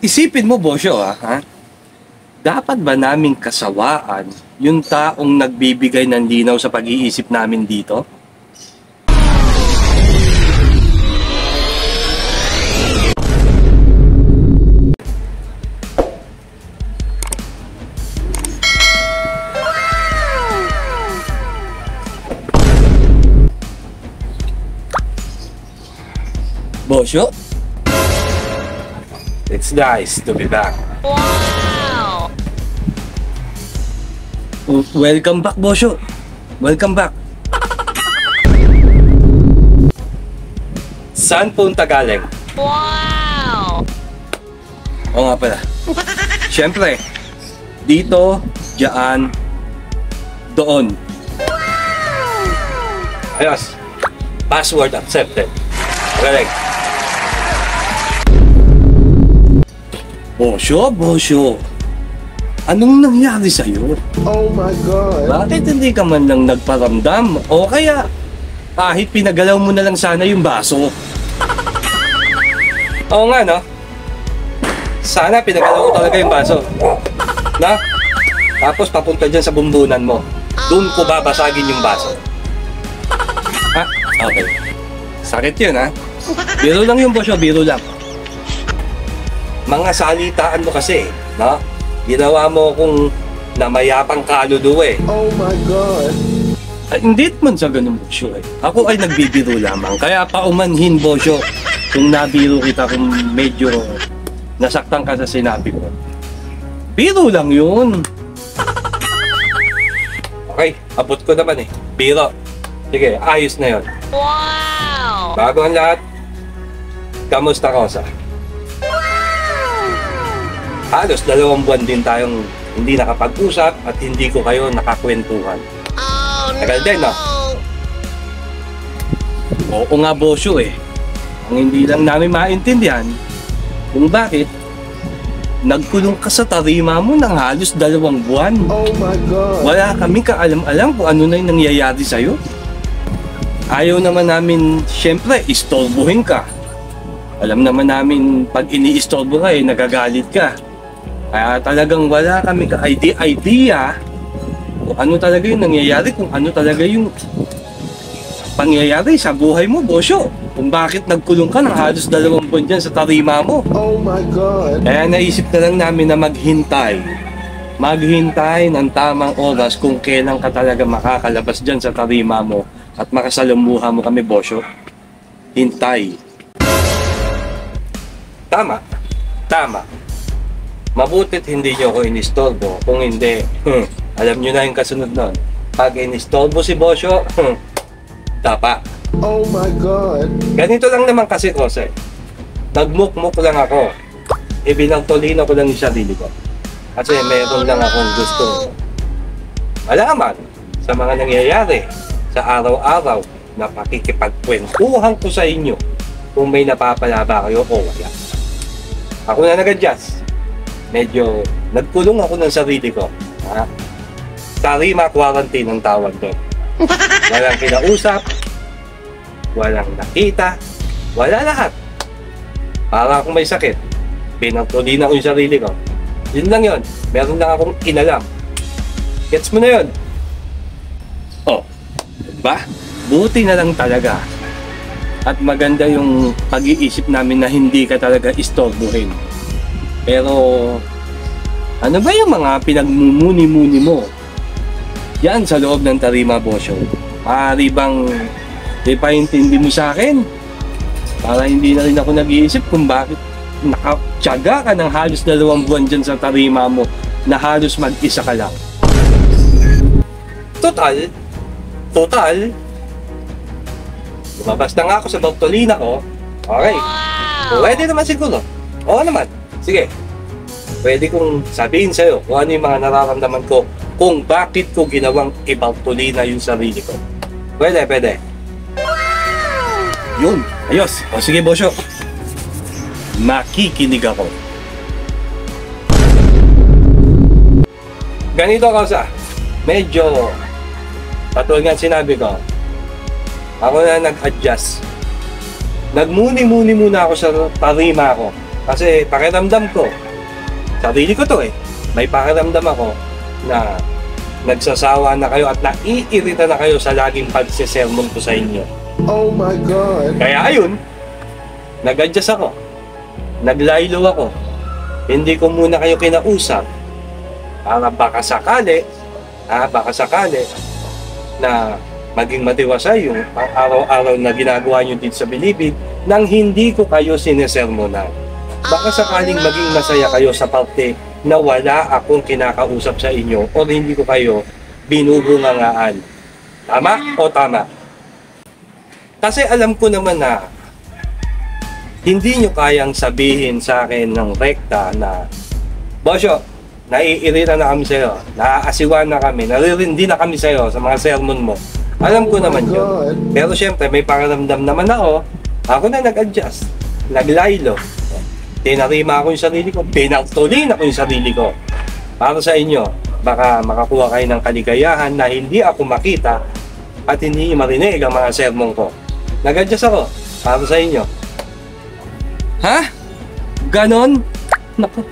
Isipin mo, Bosyo, ha? Dapat ba naming kasawaan yung taong nagbibigay ng linaw sa pag-iisip namin dito? Bosyo? It's nice to be back. Wow! Welcome back, Bosyo. Welcome back. Saan punta galing? Wow! Oo nga pala. Siyempre, dito, diyan, doon. Ayos. Password accepted. Correct. Bosyo, anong nangyari sa'yo? Oh my God! Bakit hindi ka man lang nagparamdam? O kaya, kahit pinagalaw mo na lang sana yung baso? Oo nga, no? Sana pinagalaw ko talaga yung baso. Na? Tapos papunta dyan sa bumbunan mo. Doon ko babasagin yung baso. Ha? Okay. Sakit yun, ha? Biro lang yung Bosyo, biro lang. Mga salitaan mo kasi, no? Ginawa mo kung namayapang kaluluwa eh. Oh my God! Ay, hindi man sa ganun, Bosyo eh. Ako ay nagbibiro lamang. Kaya paumanhin, Bosyo, kung nabiro kita, kung medyo nasaktan ka sa sinabi ko. Biro lang yun. Okay, abot ko naman eh. Biro. Sige, ayos na yun. Wow! Bago ang lahat, kamusta ka, Rosa? Halos 2 buwan din tayong hindi nakapag-usap at hindi ko kayo nakakwentuhan. Oh no! Tagal din, no? Oo nga, Bosyo eh. Ang hindi lang namin maintindihan kung bakit nagkulong ka sa tarima mo ng halos 2 buwan. Oh my God! Wala kaming kaalam-alam kung ano na yung nangyayari sa'yo. Ayaw naman namin, syempre, istorbohin ka. Alam naman namin, pag ini-istorbo ka, nagagalit ka. Kaya talagang wala kami ka-idea kung ano talaga yung nangyayari, kung ano talaga yung pangyayari sa buhay mo, Bosyo. Kung bakit nagkulong ka ng halos 2 buwan dyan sa tarima mo. Oh my God! Kaya naisip na lang namin na maghintay. Maghintay ng tamang oras kung kailan ka talaga makakalabas dyan sa tarima mo at makasalamuha mo kami, Bosyo. Hintay. Tama. Tama. Mabutit hindi nyo ako inistorbo. Kung hindi, alam nyo na yung kasunod nun. Pag inistorbo si Bosyo, tapa. Oh my God! Ganito lang naman kasi, Jose. Nagmukmuk lang ako. Ibinagtolino ko lang yung sarili ko. Kasi meron lang akong gusto malaman sa mga nangyayari sa araw-araw na pakikipagkwentuhan ko sa inyo kung may napapala ba kayo o wala. Ako na nag-adjust. Medyo nagkulong ako ng sarili ko. Ha? Tarima quarantine ang tawag doon. Walang kinausap, walang nakita, wala lahat. Para akong may sakit, pinagtulina ko yung sarili ko. Yun lang yun. Meron lang akong inalam. Gets mo na yun? Oh, ba? Buti na lang talaga. At maganda yung pag-iisip namin na hindi ka talaga istorbohin. Pero, ano ba yung mga pinagmumuni-muni mo? Yan sa loob ng tarima, Bosyo. Maaari bang ipaintindi mo sa akin? Para hindi na rin ako nag-iisip kung bakit nakatyaga ka ng halos 2 buwan dyan sa tarima mo na halos mag-isa ka lang. Total, lumabas na nga ako sa Bartolina ko. Okay, pwede naman siguro. Oo naman. Sige, pwede kong sabihin sa'yo kung ano yung mga nararamdaman ko kung bakit ko ginawang ibartolina yung sarili ko. Pwede. Yun, ayos. O sige, Bosyo. Makikinig ako. Ganito, Rosa. Medyo, patulad nga sinabi ko, ako na nag-adjust. Nagmuni-muni muna ako sa tarima ko Kasi pakiramdam ko, sarili ko to eh, may pakiramdam ako na nagsasawa na kayo at naiirita na kayo sa laging pagsisermon ko sa inyo. Oh my God. Kaya ayun, nag-adjust ako, naglaylo ako, hindi ko muna kayo kinausap para baka sakali na maging matiwasay yung araw-araw na ginagawa nyo dito sa Bilibid nang hindi ko kayo sinesermonan. Baka sakaling maging masaya kayo sa parte na wala akong kinakausap sa inyo o hindi ko kayo binubungangaan. Tama o tama? Kasi alam ko naman na hindi nyo kayang sabihin sa akin ng rekta na, Bosyo, naiirita na kami sa'yo, naaasiwan na kami, naririndi na kami sa'yo sa mga sermon mo. Alam ko naman yun. Pero syempre, may pakiramdam naman ako. Ako na nag-adjust, naglaylo. Tinarima ako yung sarili ko, pinagtulin ako yung sarili ko. Para sa inyo, baka makakuha kayo ng kaligayahan na hindi ako makita at hindi marinig ang mga sermon ko. Nag-adjust ako para sa inyo. Ha? Ganon? Naku.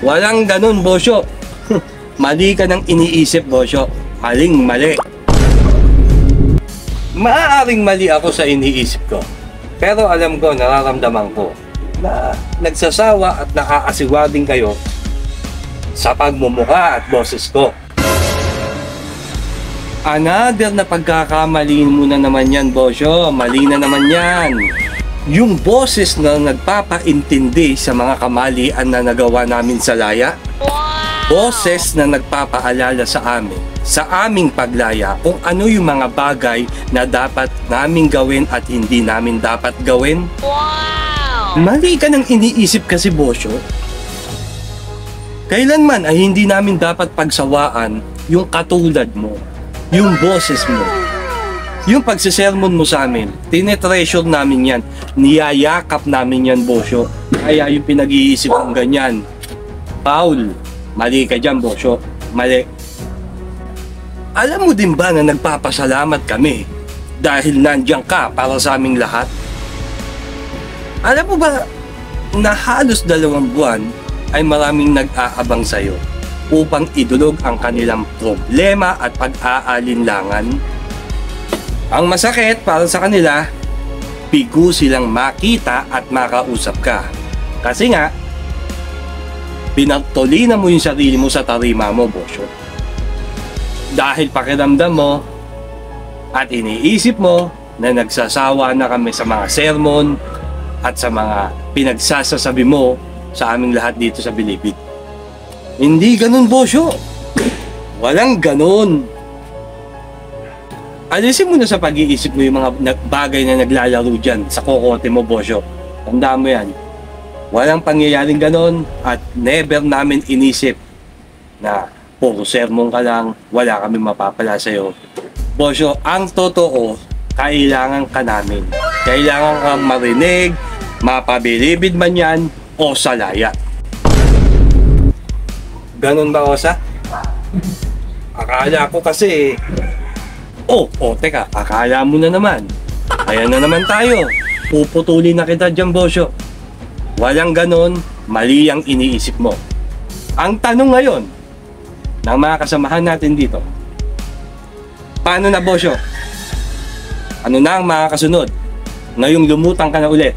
Walang ganon, Bosyo. Mali ka nang iniisip, Bosyo. Maling mali. Maaaring mali ako sa iniisip ko. Pero alam ko, nararamdaman ko na nagsasawa at naaasiwa din kayo sa pagmumukha at boses ko. Another na pagkakamali mo na naman yan, Bosyo. Mali na naman yan. Yung boses na nagpapaintindi sa mga kamalian na nagawa namin sa laya. Boses na nagpapaalala sa amin, sa aming paglaya, kung ano yung mga bagay na dapat naming gawin at hindi namin dapat gawin. Wow! Mali ka nang iniisip kasi, Bosyo. Kailanman ay hindi namin dapat pagsawaan yung katulad mo, yung boses mo. Yung pagsisermon mo sa amin, tinetreasure namin yan, niyayakap namin yan, Bosyo. Kaya yung pinag-iisip kong ganyan, Paul, mali ka dyan, Bosyo. Mali. Alam mo din ba na nagpapasalamat kami dahil nandiyan ka para sa aming lahat? Alam mo ba na halos 2 buwan ay maraming nag-aabang sa'yo upang idulog ang kanilang problema at pag-aalinlangan? Ang masakit para sa kanila, bigo silang makita at makausap ka. Kasi nga, pinagtulinan mo yung sarili mo sa tarima mo, Bosyo. Dahil pakiramdam mo at iniisip mo na nagsasawa na kami sa mga sermon at sa mga pinagsasasabi mo sa aming lahat dito sa Bilibid. Hindi ganun, Bosyo. Walang ganun. Alisin mo na sa pag-iisip mo yung mga bagay na naglalaro dyan sa kokote mo, Bosyo. Tandaan mo yan. Walang pangyayaring ganon at never namin inisip na puro sermon ka lang, wala kami mapapala sa'yo. Bosyo, ang totoo, kailangan ka namin. Kailangan kang marinig, mapabilibid man yan, o salaya. Ganon ba, Osa? Akala ko kasi... teka, akala mo na naman. Ayan na naman tayo. Puputulin na kita dyan, Bosyo. Walang ganon, mali ang iniisip mo. Ang tanong ngayon ng mga kasamahan natin dito, paano na, Bosyo? Ano na ang mga kasunod? Ngayong lumutang ka na ulit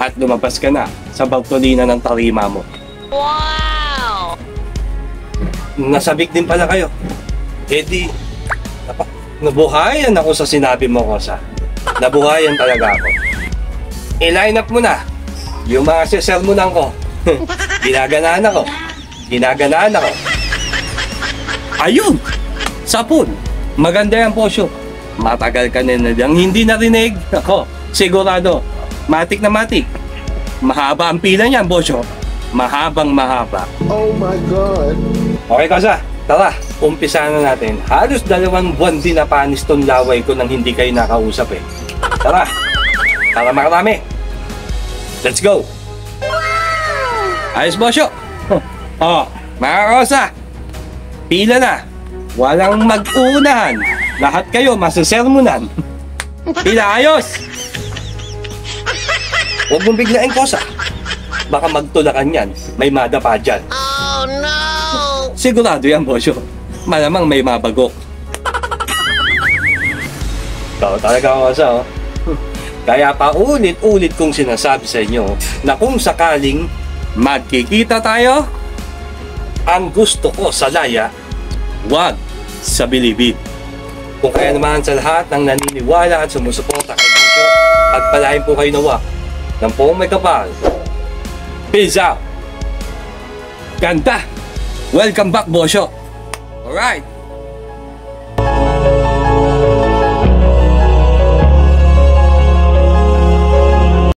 at lumabas ka na sa bagtolina ng tarima mo. Wow! Nasabik din pala kayo. Eh di, nabuhayan ako sa sinabi mo, Kosa. Nabuhayan talaga ako. I-line up mo na yung mga sisermonan ko. Ginaganaan ako. Ayun! Sapon! Maganda yan, Bosyo. Matagal ka na lang hindi narinig. Ako, sigurado. Matik na matik. Mahaba ang pila niyan, Bosyo. Mahabang mahaba. Oh my God. Okay, Kosa. Tara, umpisa na natin. Halos 2 buwan din na panis tong laway ko nang hindi kayo nakausap eh. Tara, marami. Let's go! Ayos, Bosyo! Mga Kosa, pila na. Walang mag-uunahan. Lahat kayo masusermonan. Pila, ayos! Huwag mong biglain, Kosa. baka magtulakan yan. May madapa dyan. Oh no! Sigurado yan, Bosyo. Malamang may mabagok. Ikaw talaga ako sa, oh. Kaya pa ulit-ulit kong sinasabi sa inyo na kung sakaling magkikita tayo, ang gusto ko sa laya, wag sa bilibid. Kung kaya naman sa lahat ng naniniwala at sumusuporta kay Bosyo, pagpalain po kayo nawa ng poong may kapal. Peace out! Ganda! Welcome back, Bosyo! Alright!